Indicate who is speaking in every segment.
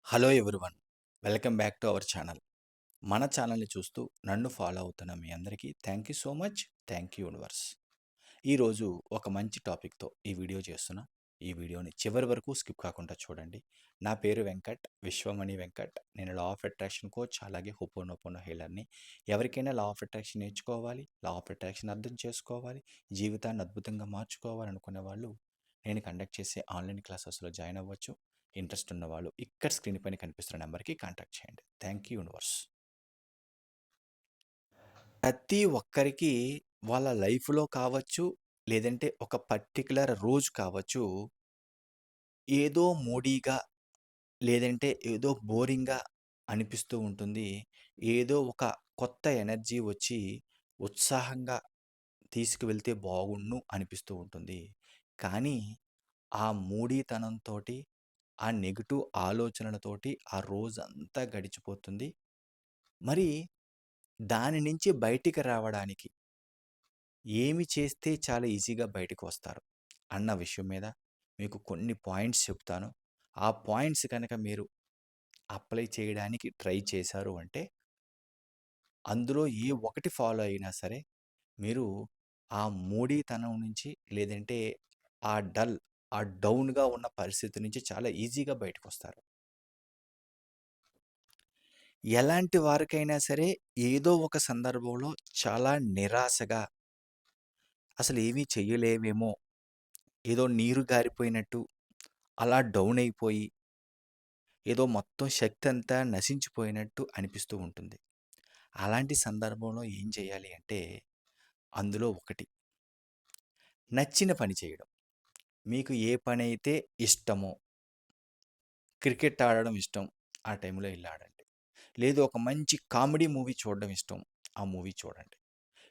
Speaker 1: Hello everyone. Welcome back to our channel. మన ఛానల్ని చూస్తూ నన్ను ఫాలో అవుతున్న మీ అందరికీ thank you so much. Thank you universe. ఈరోజు ఒక మంచి టాపిక్తో ఈ వీడియో చేస్తున్నా. ఈ వీడియోని చివరి వరకు స్కిప్ కాకుండా చూడండి. నా పేరు వెంకట్, విశ్వమణి వెంకట్. నేను లా ఆఫ్ అట్రాక్షన్ కోచ్, అలాగే హోపోనోపోనో హీలర్ని. ఎవరికైనా లా ఆఫ్ అట్రాక్షన్ నేర్చుకోవాలి, లా ఆఫ్ అట్రాక్షన్ అర్థం చేసుకోవాలి, జీవితాన్ని అద్భుతంగా మార్చుకోవాలనుకునే వాళ్ళు నేను కండక్ట్ చేసే ఆన్లైన్ క్లాసెస్లో జాయిన్ అవ్వచ్చు. ఇంట్రెస్ట్ ఉన్న వాళ్ళు ఇక్కడ స్క్రీన్ పైన కనిపిస్తున్న నెంబర్కి కాంటాక్ట్ చేయండి. Thank you universe. ప్రతి ఒక్కరికి వాళ్ళ లైఫ్లో కావచ్చు, లేదంటే ఒక పర్టికులర్ రోజు కావచ్చు, ఏదో మూడీగా, లేదంటే ఏదో బోరింగ్గా అనిపిస్తూ ఉంటుంది. ఏదో ఒక కొత్త ఎనర్జీ వచ్చి ఉత్సాహంగా తీసుకువెళ్తే బాగుండు అనిపిస్తూ ఉంటుంది. కానీ ఆ మూడీతనంతోటి, ఆ నెగటివ్ ఆలోచనలతోటి ఆ రోజంతా గడిచిపోతుంది. మరి దాని నుంచి బయటికి రావడానికి ఏమి చేస్తే చాలా ఈజీగా బయటకు వస్తారు అన్న విషయం మీద మీకు కొన్ని పాయింట్స్ చెప్తాను. ఆ పాయింట్స్ కనుక మీరు అప్లై చేయడానికి ట్రై చేశారు అంటే, అందులో ఏ ఒకటి ఫాలో అయినా సరే మీరు ఆ మూడీతనం నుంచి, లేదంటే ఆ డల్, ఆ డౌన్‌గా ఉన్న పరిస్థితి నుంచి చాలా ఈజీగా బయటకొస్తారు. ఎలాంటి వారికైనా సరే ఏదో ఒక సందర్భంలో చాలా నిరాశగా, అసలు ఏమీ చెయ్యలేమేమో, ఏదో నీరు గారిపోయినట్టు అలా డౌన్ అయిపోయి, ఏదో మొత్తం శక్తి అంతా నశించిపోయినట్టు అనిపిస్తూ ఉంటుంది. అలాంటి సందర్భంలో ఏం చేయాలి అంటే, అందులో ఒకటి నచ్చిన పని చేయడం. మీకు ఏ పనైతే ఇష్టమో, క్రికెట్ ఆడడం ఇష్టం, ఆ టైంలో ఎళ్లి ఆడండి. లేదు ఒక మంచి కామెడీ మూవీ చూడడం ఇష్టం, ఆ మూవీ చూడండి.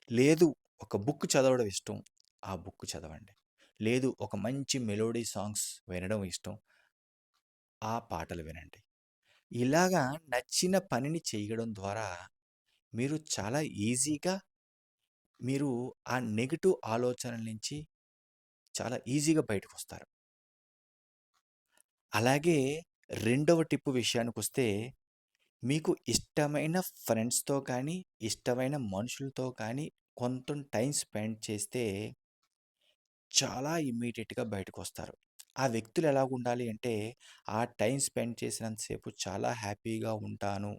Speaker 1: లేదు ఒక బుక్ చదవడం ఇష్టం, ఆ బుక్ చదవండి. లేదు ఒక మంచి మెలోడీ సాంగ్స్ వినడం ఇష్టం, ఆ పాటలు వినండి. ఇలాగా నచ్చిన పనిని చేయడం ద్వారా మీరు చాలా ఈజీగా, మీరు ఆ నెగెటివ్ ఆలోచనల నుంచి చాలా ఈజీగా బయటకొస్తారు. అలాగే రెండవ టిప్పు విషయానికొస్తే, మీకు ఇష్టమైన ఫ్రెండ్స్‌తో కానీ, ఇష్టమైన మనుషులతో కానీ కొంత టైం స్పెండ్ చేస్తే చాలా ఇమ్మీడియేట్‌గా బయటకొస్తారు. ఆ వ్యక్తులు ఎలాగుండాలి అంటే, ఆ టైం స్పెండ్ చేసినంత సేపు చాలా హ్యాపీగా ఉంటాను.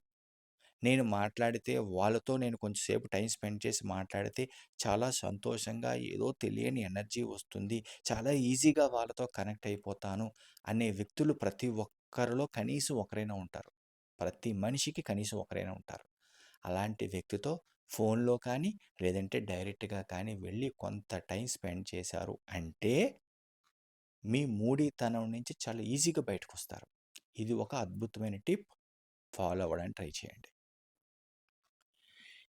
Speaker 1: నేను మాట్లాడితే వాళ్ళతో నేను కొంచెం సేపు టైం స్పెండ్ చేసి మాట్లాడితే చాలా సంతోషంగా, ఏదో తెలియని ఎనర్జీ వస్తుంది. చాలా ఈజీగా వాళ్ళతో కనెక్ట్ అయిపోతాను అనే వ్యక్తులు ప్రతి ఒక్కరిలో కనీసం ఒకరైనా ఉంటారు. ప్రతి మనిషికి కనీసం ఒకరైనా ఉంటారు. అలాంటి వ్యక్తితో ఫోన్‌లో కానీ, లేదంటే డైరెక్ట్‌గా కానీ వెళ్ళి కొంత టైం స్పెండ్ చేశారు అంటే, మీ మూడీతనం నుంచి చాలా ఈజీగా బయటకొస్తారు. ఇది ఒక అద్భుతమైన టిప్. ఫాలో అవ్వడానికి ట్రై చేయండి.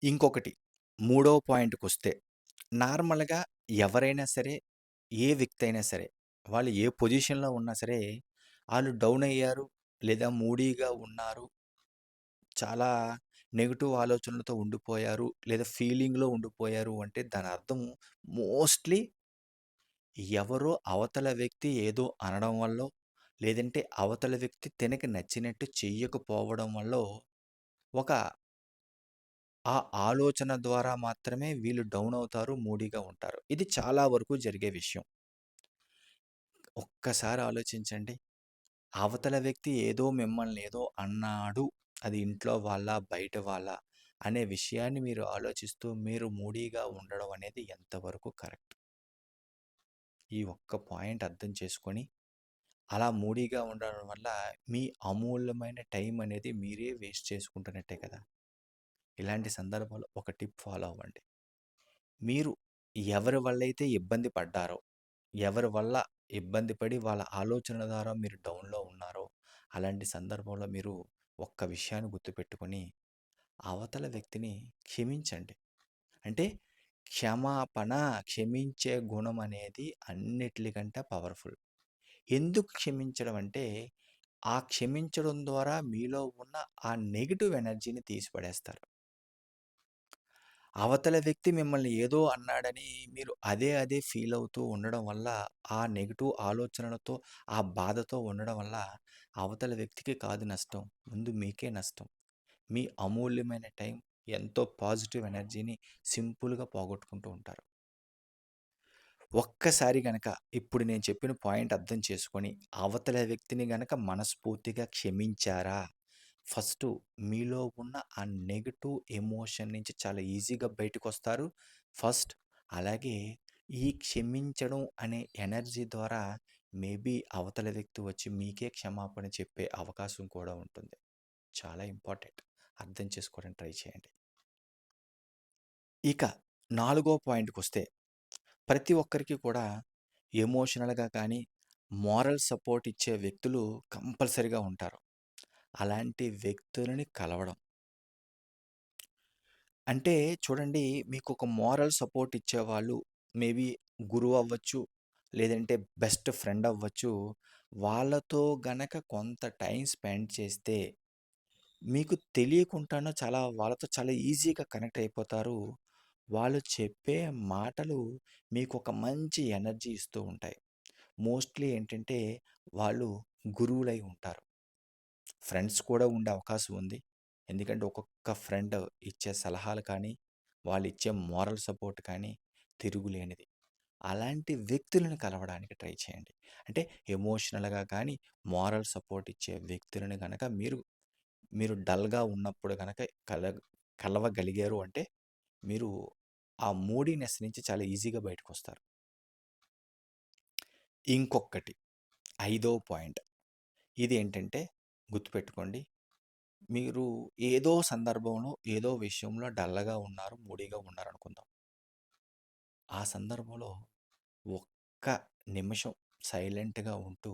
Speaker 1: ఇంకొకటి, మూడో పాయింట్‌కొస్తే, నార్మల్‌గా ఎవరైనా సరే, ఏ వ్యక్తి అయినా సరే, వాళ్ళు ఏ పొజిషన్‌లో ఉన్నా సరే, ఆళ్ళు డౌన్ అయ్యారు, లేదా మూడీగా ఉన్నారు, చాలా నెగెటివ్ ఆలోచనలతో ఉండిపోయారు, లేదా ఫీలింగ్‌లో ఉండిపోయారు అంటే దాని అర్థం మోస్ట్‌లీ ఎవరో అవతల వ్యక్తి ఏదో అనడం వల్లో, లేదంటే అవతల వ్యక్తి తనకి నచ్చినట్టు చెయ్యకపోవడం వల్లో, ఒక ఆ ఆలోచన ద్వారా మాత్రమే వీళ్ళు డౌన్ అవుతారు, మూడీగా ఉంటారు. ఇది చాలా వరకు జరిగే విషయం. ఒక్కసారి ఆలోచించండి. అవతల వ్యక్తి ఏదో మిమ్మల్ని ఏదో అన్నాడు, అది ఇంట్లో వాళ్ళా, బయట వాళ్ళా అనే విషయాన్ని మీరు ఆలోచిస్తూ మీరు మూడీగా ఉండడం అనేది ఎంతవరకు కరెక్ట్? ఈ ఒక్క పాయింట్ అర్థం చేసుకొని, అలా మూడీగా ఉండడం వల్ల మీ అమూల్యమైన టైం అనేది మీరే వేస్ట్ చేసుకుంటున్నట్టే కదా! ఇలాంటి సందర్భాల్లో ఒక టిప్ ఫాలో అవ్వండి. మీరు ఎవరి వల్లైతే ఇబ్బంది పడ్డారో, ఎవరి వల్ల ఇబ్బంది పడి వాళ్ళ ఆలోచనల ద్వారా మీరు డౌన్‌లో ఉన్నారో, అలాంటి సందర్భంలో మీరు ఒక్క విషయాన్ని గుర్తుపెట్టుకొని, అవతల వ్యక్తిని క్షమించండి. అంటే క్షమాపణ, క్షమించే గుణం అనేది అన్నిట్లికంటే పవర్‌ఫుల్. ఎందుకు క్షమించడం అంటే, ఆ క్షమించడం ద్వారా మీలో ఉన్న ఆ నెగెటివ్ ఎనర్జీని తీసి పడేస్తారు. అవతల వ్యక్తి మిమ్మల్ని ఏదో అన్నాడని మీరు అదే ఫీలవుతూ ఉండడం వల్ల, ఆ నెగెటివ్ ఆలోచనలతో, ఆ బాధతో ఉండడం వల్ల అవతల వ్యక్తికి కాదు నష్టం. ముందు మీకే నష్టం. మీ అమూల్యమైన టైం, ఎంతో పాజిటివ్ ఎనర్జీని సింపుల్‌గా పోగొట్టుకుంటూ ఉంటారు. ఒక్కసారి గనక ఇప్పుడు నేను చెప్పిన పాయింట్ అర్థం చేసుకొని, అవతల వ్యక్తిని గనక మనస్ఫూర్తిగా క్షమించారా, ఫస్టు మీలో ఉన్న ఆ నెగెటివ్ ఎమోషన్ నుంచి చాలా ఈజీగా బయటకొస్తారు. ఫస్ట్ అలాగే ఈ క్షమించడం అనే ఎనర్జీ ద్వారా మేబీ అవతల వ్యక్తి వచ్చి మీకే క్షమాపణ చెప్పే అవకాశం కూడా ఉంటుంది. చాలా ఇంపార్టెంట్. అర్థం చేసుకోవడానికి ట్రై చేయండి. ఇక నాలుగో పాయింట్‌కొస్తే ప్రతి ఒక్కరికి కూడా ఎమోషనల్‌గా కానీ, మోరల్ సపోర్ట్ ఇచ్చే వ్యక్తులు కంపల్సరీగా ఉంటారు. అలాంటి వ్యక్తులని కలవడం. అంటే చూడండి, మీకొక మోరల్ సపోర్ట్ ఇచ్చేవాళ్ళు మేబీ గురువవ్వచ్చు, లేదంటే బెస్ట్ ఫ్రెండ్ అవ్వచ్చు. వాళ్ళతో గనక కొంత టైం స్పెండ్ చేస్తే, మీకు తెలియకుండానే వాళ్ళతో చాలా ఈజీగా కనెక్ట్ అయిపోతారు. వాళ్ళు చెప్పే మాటలు మీకొక మంచి ఎనర్జీ ఇస్తూ ఉంటాయి. మోస్ట్‌లీ ఏంటంటే, వాళ్ళు గురువులై ఉంటారు. ఫ్రెండ్స్ కూడా ఉండే అవకాశం ఉంది. ఎందుకంటే, ఒక్కొక్క ఫ్రెండ్ ఇచ్చే సలహాలు కానీ, వాళ్ళిచ్చే మోరల్ సపోర్ట్ కానీ తిరుగులేనిది. అలాంటి వ్యక్తులను కలవడానికి ట్రై చేయండి. అంటే ఎమోషనల్‌గా కానీ, మోరల్ సపోర్ట్ ఇచ్చే వ్యక్తులను గనక మీరు డల్‌గా ఉన్నప్పుడు గనక కలవగలిగారు అంటే, మీరు ఆ మూడీనెస్ నుంచి చాలా ఈజీగా బయటకొస్తారు. ఇంకొకటి ఐదో పాయింట్. ఇదేంటంటే గుర్తుపెట్టుకోండి. మీరు ఏదో సందర్భంలో, ఏదో విషయంలో డల్‌గా ఉన్నారు, మూడీగా ఉన్నారనుకుందాం. ఆ సందర్భంలో ఒక్క నిమిషం సైలెంట్‌గా ఉంటూ,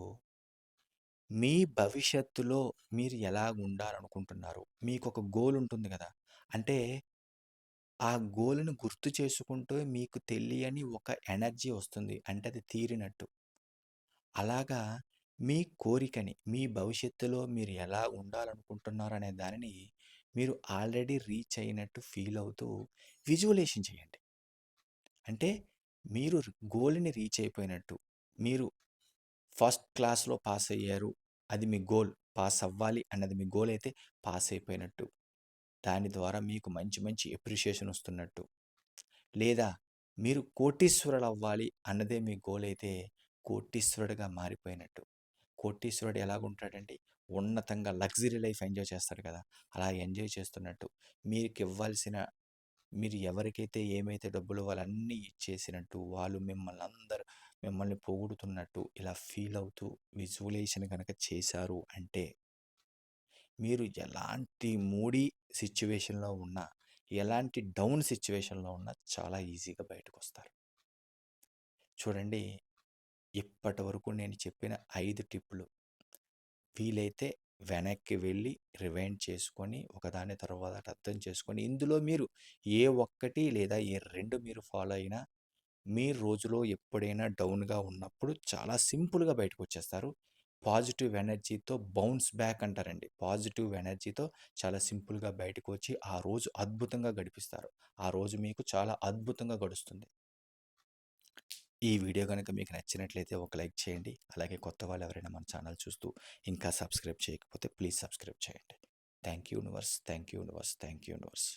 Speaker 1: మీ భవిష్యత్తులో మీరు ఎలాగుండాలనుకుంటున్నారు? మీకొక గోల్ ఉంటుంది గదా! అంటే ఆ గోల్‌ని గుర్తు చేసుకుంటూ మీకు తెలియని ఒక ఎనర్జీ వస్తుంది. అంటే అది తీరినట్టు. అలాగా మీ కోరికని, మీ భవిష్యత్తులో మీరు ఎలా ఉండాలనుకుంటున్నారనే దానిని మీరు ఆల్రెడీ రీచ్ అయినట్టు ఫీల్ అవుతూ విజువలేషన్ చేయండి. అంటే మీరు గోల్‌ని రీచ్ అయిపోయినట్టు. మీరు ఫస్ట్ క్లాస్‌లో పాస్ అయ్యారు. అది మీ గోల్. పాస్ అవ్వాలి అన్నది మీ గోల్ అయితే పాస్ అయిపోయినట్టు. దాని ద్వారా మీకు మంచి మంచి అప్రిషియేషన్ వస్తున్నట్టు. లేదా మీరు కోటీశ్వరులవ్వాలి అన్నదే మీ గోల్ అయితే కోటీశ్వరుడిగా మారిపోయినట్టు. కోటీశ్వరుడు ఎలాగుంటాడండి? ఉన్నతంగా లగ్జరీ లైఫ్ ఎంజాయ్ చేస్తాడు కదా! అలా ఎంజాయ్ చేస్తున్నట్టు. మీకివ్వాల్సిన మీరు ఎవరికైతే ఏమైతే డబ్బులివ్వాలో అన్నీ ఇచ్చేసినట్టు, వాళ్ళు మిమ్మల్ని పొగుడుతున్నట్టు ఇలా ఫీల్ అవుతూ విజువలైజేషన్ గనక చేశారు అంటే, మీరు ఎలాంటి మూడీ సిట్యుయేషన్‌లో ఉన్నా, ఎలాంటి డౌన్ సిట్యుయేషన్‌లో ఉన్నా చాలా ఈజీగా బయటకొస్తారు. చూడండి, ఇప్పటివరకు నేను చెప్పిన 5 టిప్పులు వీలైతే వెనక్కి వెళ్ళి రివైండ్ చేసుకొని, ఒకదాని తర్వాత అర్థం చేసుకొని, ఇందులో మీరు ఏ ఒక్కటి లేదా ఏ 2 మీరు ఫాలో అయినా, మీ రోజులో ఎప్పుడైనా డౌన్‌గా ఉన్నప్పుడు చాలా సింపుల్‌గా బయటకొచ్చేస్తారు. పాజిటివ్ ఎనర్జీతో బౌన్స్ బ్యాక్ అంటారండి. పాజిటివ్ ఎనర్జీతో చాలా సింపుల్‌గా బయటకొచ్చి, ఆ రోజు అద్భుతంగా గడిపిస్తారు. ఆ రోజు మీకు చాలా అద్భుతంగా గడుస్తుంది. ఈ వీడియో గనుక మీకు నచ్చినట్లయితే ఒక లైక్ చేయండి. అలాగే కొత్త వాళ్ళు ఎవరైనా మన ఛానల్ చూస్తూ ఇంకా సబ్స్క్రైబ్ చేయకపోతే ప్లీజ్ సబ్స్క్రైబ్ చేయండి. Thank you universe. Thank you universe. Thank you universe.